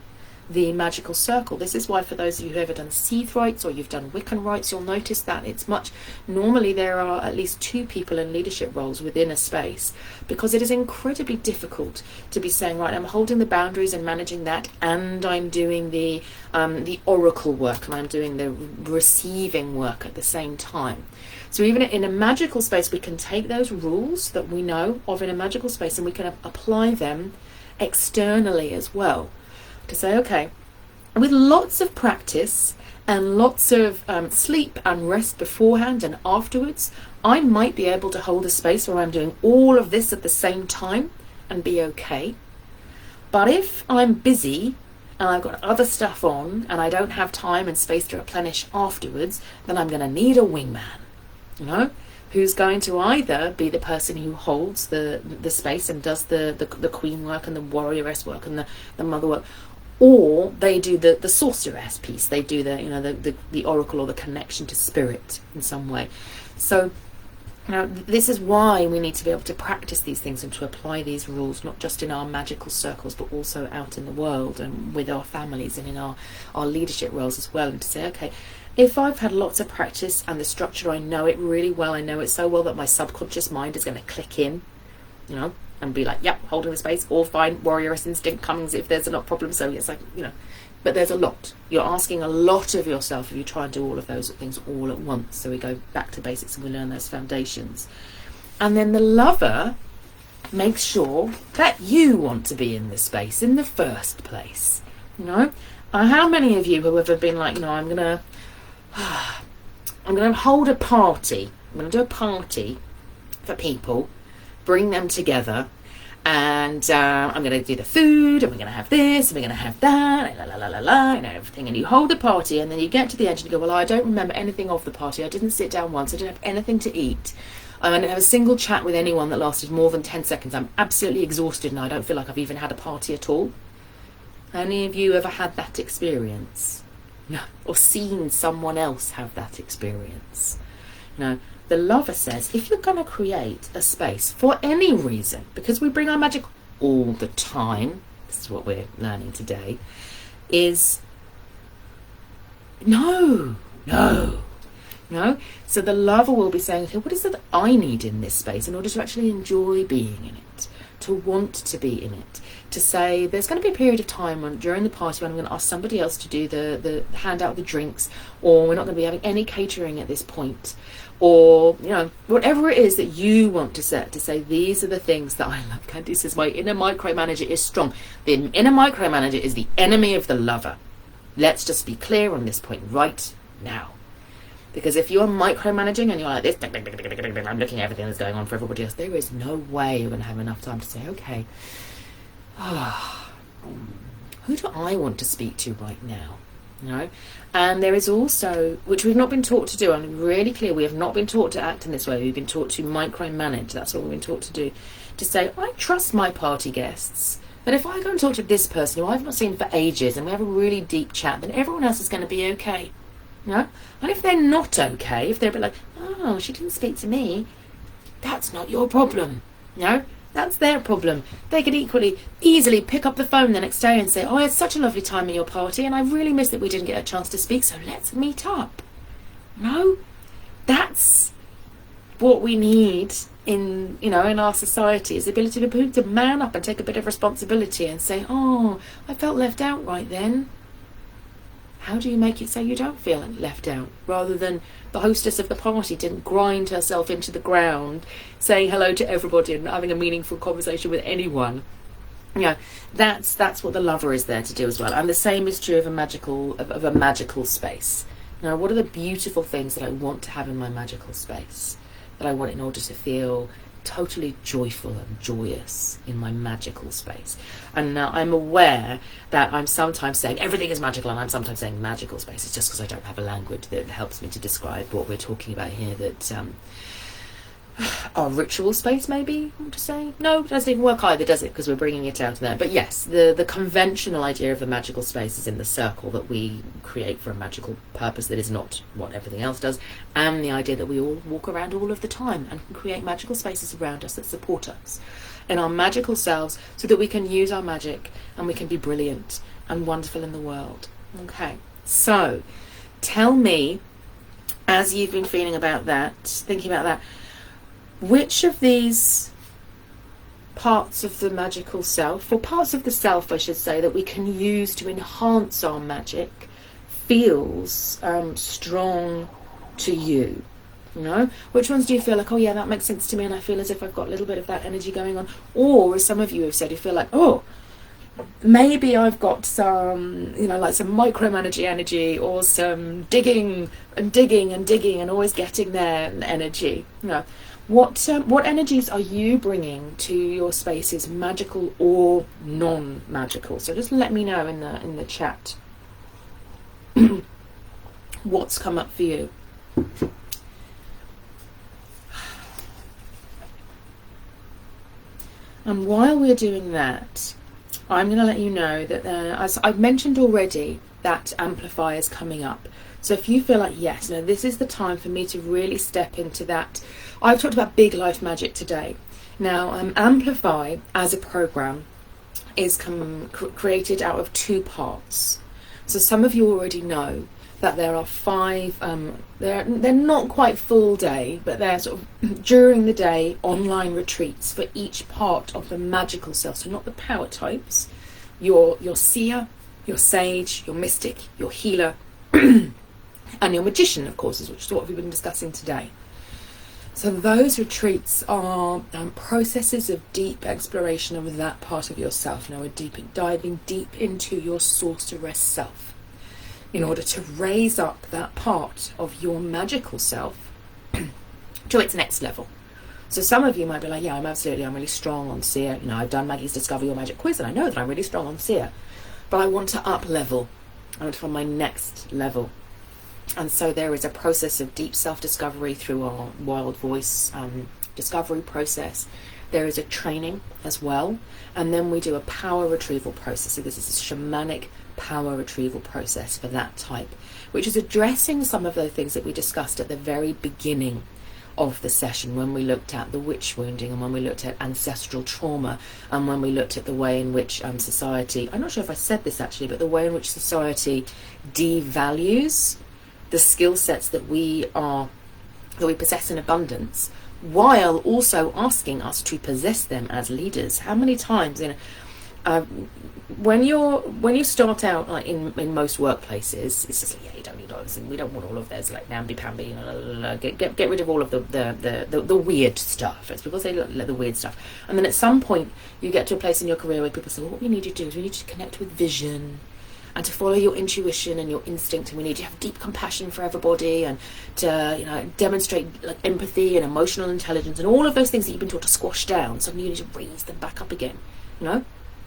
the magical circle. This is why, for those of you who have ever done Seath rites or you've done Wiccan rites, you'll notice that normally there are at least two people in leadership roles within a space, because it is incredibly difficult to be saying, right, I'm holding the boundaries and managing that, and I'm doing the oracle work, and I'm doing the receiving work at the same time. So even in a magical space, we can take those rules that we know of in a magical space and we can apply them externally as well. To say, okay, with lots of practice and lots of sleep and rest beforehand and afterwards, I might be able to hold a space where I'm doing all of this at the same time and be okay. But if I'm busy and I've got other stuff on and I don't have time and space to replenish afterwards, then I'm going to need a wingman, who's going to either be the person who holds the space and does the queen work and the warrioress work and the mother work, or they do the sorceress piece. They do the oracle or the connection to spirit in some way. So this is why we need to be able to practice these things and to apply these rules, not just in our magical circles, but also out in the world and with our families and in our leadership roles as well. And to say, okay, if I've had lots of practice and the structure, I know it really well, I know it so well that my subconscious mind is going to click in, and be like, yep, holding the space, all fine, warrioress instinct comes if there's a lot problem. So it's like, but there's a lot. You're asking a lot of yourself if you try and do all of those things all at once. So we go back to basics and we learn those foundations. And then the lover makes sure that you want to be in the space in the first place. How many of you have ever been like, I'm gonna hold a party. I'm gonna do a party for people, bring them together, and I'm going to do the food, and we're going to have this, and we're going to have that, and everything. And you hold the party, and then you get to the end, and you go, well, I don't remember anything of the party. I didn't sit down once. I didn't have anything to eat. I didn't have a single chat with anyone that lasted more than 10 seconds. I'm absolutely exhausted, and I don't feel like I've even had a party at all. Any of you ever had that experience? No. Or seen someone else have that experience? No. The lover says, if you're going to create a space for any reason, because we bring our magic all the time, this is what we're learning today, is no. So the lover will be saying, okay, what is it that I need in this space in order to actually enjoy being in it, to want to be in it, to say there's going to be a period of time when, during the party, when I'm going to ask somebody else to do the hand out the drinks, or we're not going to be having any catering at this point, or whatever it is that you want to set, to say these are the things that I love. Candy says my inner micromanager is strong. The inner micromanager is the enemy of the lover. Let's just be clear on this point right now. Because if you're micromanaging and you're like this, I'm looking at everything that's going on for everybody else, there is no way you're going to have enough time to say, okay, who do I want to speak to right now? And there is also, which we've not been taught to do, I'm really clear, we have not been taught to act in this way. We've been taught to micromanage. That's what we've been taught to do. To say, I trust my party guests, that if I go and talk to this person who I've not seen for ages and we have a really deep chat, then everyone else is going to be okay. And if they're not okay, if they're a bit like, oh, she didn't speak to me, that's not your problem. That's their problem. They could easily pick up the phone the next day and say, oh, I had such a lovely time at your party and I really miss that we didn't get a chance to speak, so let's meet up. That's what we need in our society, is the ability to man up and take a bit of responsibility and say, oh, I felt left out right then. How do you make it so you don't feel left out, rather than the hostess of the party didn't grind herself into the ground saying hello to everybody and having a meaningful conversation with anyone? That's what the lover is there to do as well. And the same is true of a magical space. What are the beautiful things that I want to have in my magical space, that I want in order to feel totally joyful and joyous in my magical space? And now I'm aware that I'm sometimes saying everything is magical, and I'm sometimes saying magical space. It's just because I don't have a language that helps me to describe what we're talking about here. That our ritual space, maybe, I want to say. No, it doesn't even work either, does it? Because we're bringing it out there. But yes, the conventional idea of the magical space is in the circle that we create for a magical purpose that is not what everything else does, and the idea that we all walk around all of the time and can create magical spaces around us that support us in our magical selves, so that we can use our magic and we can be brilliant and wonderful in the world. Okay, so tell me, as you've been feeling about that, thinking about that, which of these parts of the magical self, or parts of the self I should say, that we can use to enhance our magic feels strong to you? Which ones do you feel like, oh yeah, that makes sense to me and I feel as if I've got a little bit of that energy going on? Or, as some of you have said, you feel like, oh, maybe I've got some, like some micromanaging energy, or some digging and always getting there energy. What energies are you bringing to your spaces, magical or non-magical? So just let me know in the chat what's come up for you. And while we're doing that, I'm going to let you know that, as I've mentioned already, that amplify is coming up. So if you feel like, yes, this is the time for me to really step into that. I've talked about big life magic today. Now, Amplify as a program is created out of 2 parts. So some of you already know that there are 5, they're not quite full day, but they're sort of during the day online retreats for each part of the magical self. So not the power types, your seer, your sage, your mystic, your healer, and your magician, of course, which is what we've been discussing today. So those retreats are processes of deep exploration of that part of yourself. We're diving deep into your sorceress self, in order to raise up that part of your magical self to its next level. So some of you might be like, yeah, I'm really strong on seer. I've done Maggie's Discover Your Magic quiz and I know that I'm really strong on seer, but I want to up level. I want to find my next level. And so there is a process of deep self-discovery through our wild voice discovery process There is a training as well, and then we do a power retrieval process. So this is a shamanic power retrieval process for that type, which is addressing some of the things that we discussed at the very beginning of the session, when we looked at the witch wounding, and when we looked at ancestral trauma, and when we looked at the way in which society, I'm not sure if I said this actually, but the way in which society devalues the skill sets that we possess in abundance, while also asking us to possess them as leaders. How many times, when you start out, like in most workplaces, it's just like, yeah, you don't need all this, and we don't want all of those like namby-pamby, get rid of all of the weird stuff. It's people say the weird stuff, and then at some point you get to a place in your career where people say, well, what we need you to do is we need you to connect with vision, and to follow your intuition and your instinct, and we need you to have deep compassion for everybody, and to demonstrate like empathy and emotional intelligence, and all of those things that you've been taught to squash down. Suddenly you need to raise them back up again.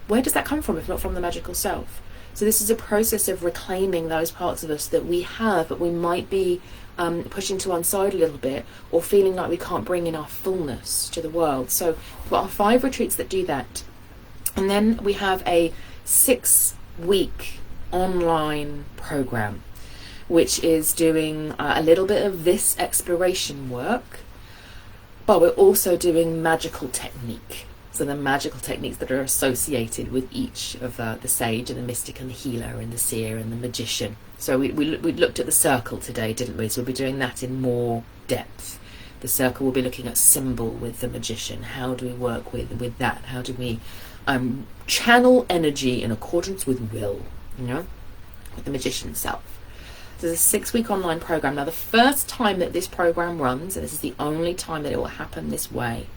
Where does that come from if not from the magical self? So this is a process of reclaiming those parts of us that we have, but we might be pushing to one side a little bit, or feeling like we can't bring in our fullness to the world. So we've got our 5 retreats that do that, and then we have a 6-week online program, which is doing a little bit of this exploration work, but we're also doing magical technique. So the magical techniques that are associated with each of the sage and the mystic and the healer and the seer and the magician. So we looked at the circle today, didn't we? So we'll be doing that in more depth. The circle will be looking at symbol with the magician. How do we work with that? How do we channel energy in accordance with will, with the magician self? So there's a 6-week online program. Now the first time that this program runs, and this is the only time that it will happen this way,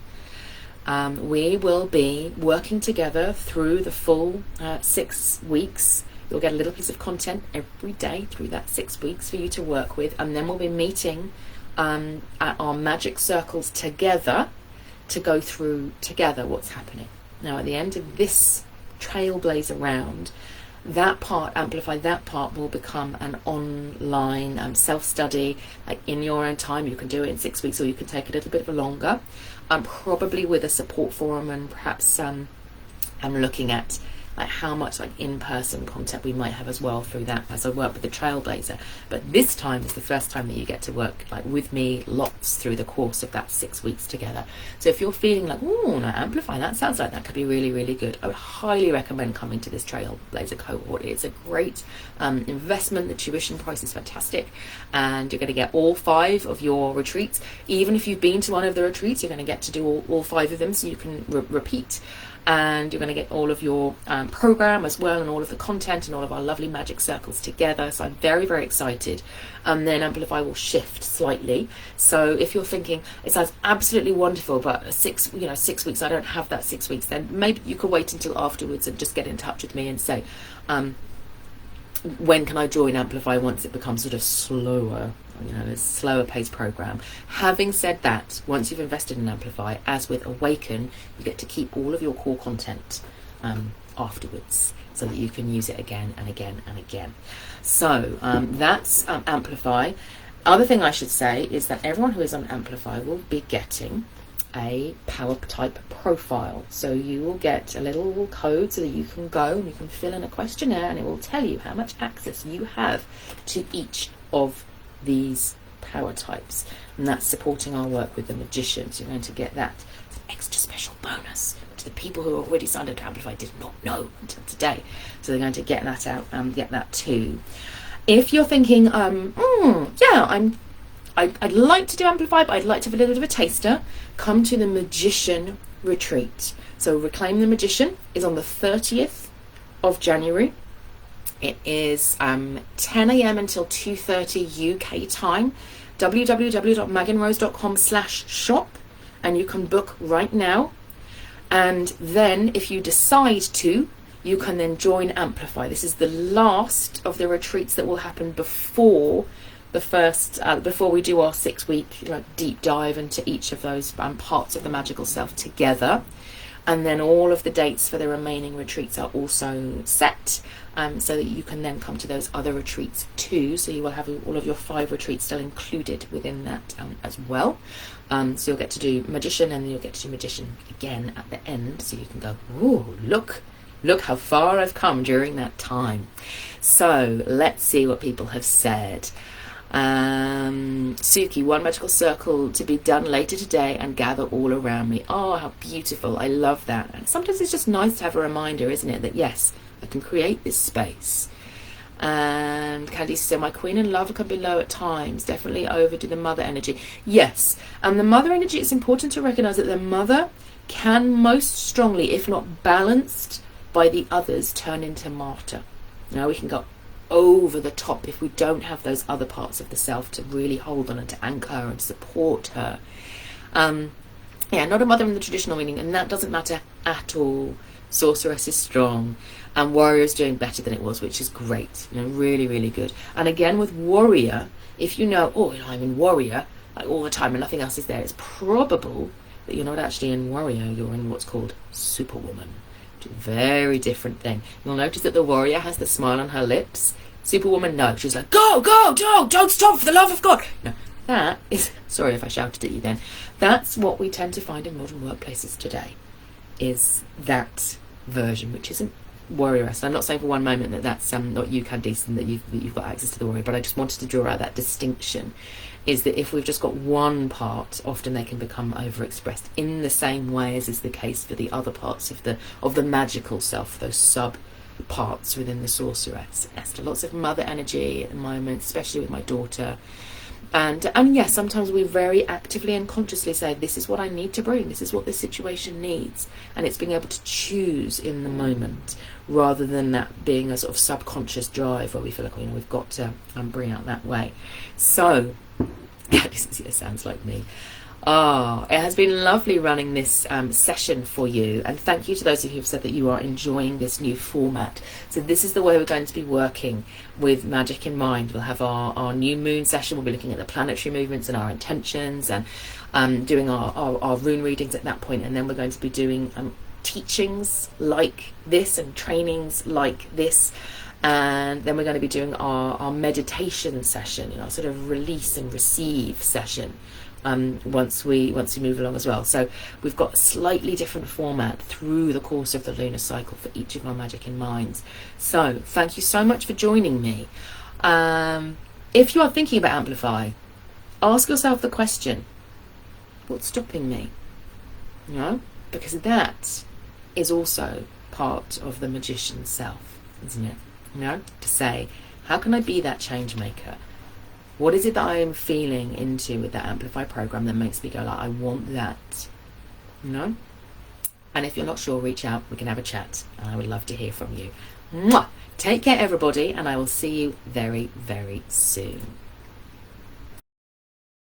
we will be working together through the full 6 weeks. You'll get a little piece of content every day through that 6 weeks for you to work with, and then we'll be meeting at our magic circles together to go through together what's happening. Now at the end of this trailblazer round, that part, Amplify, that part will become an online self-study, like in your own time. You can do it in 6 weeks, or you can take a little bit longer, probably with a support forum, and perhaps I'm looking at like how much like in-person content we might have as well through that as I work with the Trailblazer. But this time is the first time that you get to work like with me lots through the course of that 6 weeks together. So if you're feeling like, oh, no, Amplify, that sounds like that could be really, really good, I would highly recommend coming to this Trailblazer cohort. It's a great investment. The tuition price is fantastic, and you're going to get all 5 of your retreats. Even if you've been to one of the retreats, you're going to get to do all 5 of them, so you can repeat. And you're going to get all of your program as well, and all of the content and all of our lovely magic circles together. So I'm very, very excited. Then Amplify will shift slightly. So if you're thinking it sounds absolutely wonderful, but 6 weeks, I don't have that 6 weeks, then maybe you could wait until afterwards and just get in touch with me and say, when can I join Amplify once it becomes sort of slower, a slower paced program. Having said that, once you've invested in Amplify, as with Awaken, you get to keep all of your core content afterwards, so that you can use it again and again and again. So that's Amplify. Other thing I should say is that everyone who is on Amplify will be getting a Powertype profile. So you will get a little code so that you can go and you can fill in a questionnaire, and it will tell you how much access you have to each of these power types, and that's supporting our work with the magicians. You're going to get that. It's an extra special bonus to the people who already signed up to Amplify did not know until today, so they're going to get that out and get that too. If you're thinking I'd like to do Amplify, but I'd like to have a little bit of a taster, come to the Magician Retreat. So Reclaim the Magician is on the 30th of January. It is 10 a.m. until 2:30 UK time. www.meganrose.com/shop, and you can book right now. And then if you decide to, you can then join Amplify. This is the last of the retreats that will happen before the first, before we do our 6 week deep dive into each of those parts of the magical self together. And then all of the dates for the remaining retreats are also set, so that you can then come to those other retreats too. So you will have all of your 5 retreats still included within that as well. So you'll get to do Magician, and then you'll get to do Magician again at the end. So you can go, ooh, look how far I've come during that time. So let's see what people have said. Suki, 1 magical circle to be done later today and gather all around me. Oh, how beautiful. I love that. And sometimes it's just nice to have a reminder, isn't it, that yes, I can create this space. And Candice said, my queen and love can be low at times, definitely overdo the mother energy. Yes, and the mother energy, it's important to recognize that the mother can most strongly, if not balanced by the others, turn into martyr. Now we can go over the top if we don't have those other parts of the self to really hold on and to anchor her and support her. Not a mother in the traditional meaning, and that doesn't matter at all. Sorceress is strong, and warrior is doing better than it was, which is great. Really, really good. And again with warrior, if you know, I'm in warrior like all the time and nothing else is there, it's probable that you're not actually in warrior, you're in what's called superwoman. Very different thing. You'll notice that the warrior has the smile on her lips. Superwoman, no, she's like, go, don't stop, for the love of God. No, that is, sorry if I shouted at you then, that's what we tend to find in modern workplaces today, is that version, which isn't warrioress. I'm not saying for one moment that that's not you, Candice, and that you've got access to the warrior, but I just wanted to draw out that distinction, is that if we've just got one part, often they can become overexpressed in the same way as is the case for the other parts of the magical self, those sub parts within the sorceress. Esther, lots of mother energy at the moment, especially with my daughter. And yes, sometimes we very actively and consciously say, this is what I need to bring, this is what this situation needs, and it's being able to choose in the moment rather than that being a sort of subconscious drive where we feel like we've got to bring out that way. So this sounds like me. It has been lovely running this session for you, and thank you to those of you who've said that you are enjoying this new format. So this is the way we're going to be working with Magic in Mind. We'll have our new moon session. We'll be looking at the planetary movements and our intentions, and doing our rune readings at that point, and then we're going to be doing teachings like this and trainings like this. And then we're going to be doing our meditation session, sort of release and receive session, once we move along as well. So we've got a slightly different format through the course of the lunar cycle for each of our Magic in Minds. So thank you so much for joining me. If you are thinking about Amplify, ask yourself the question, what's stopping me? Because that is also part of the magician's self, isn't it? To say, how can I be that change maker? What is it that I am feeling into with that Amplify program that makes me go like, I want that? And if you're not sure, reach out, we can have a chat, and I would love to hear from you. Mwah! Take care, everybody, and I will see you very, very soon.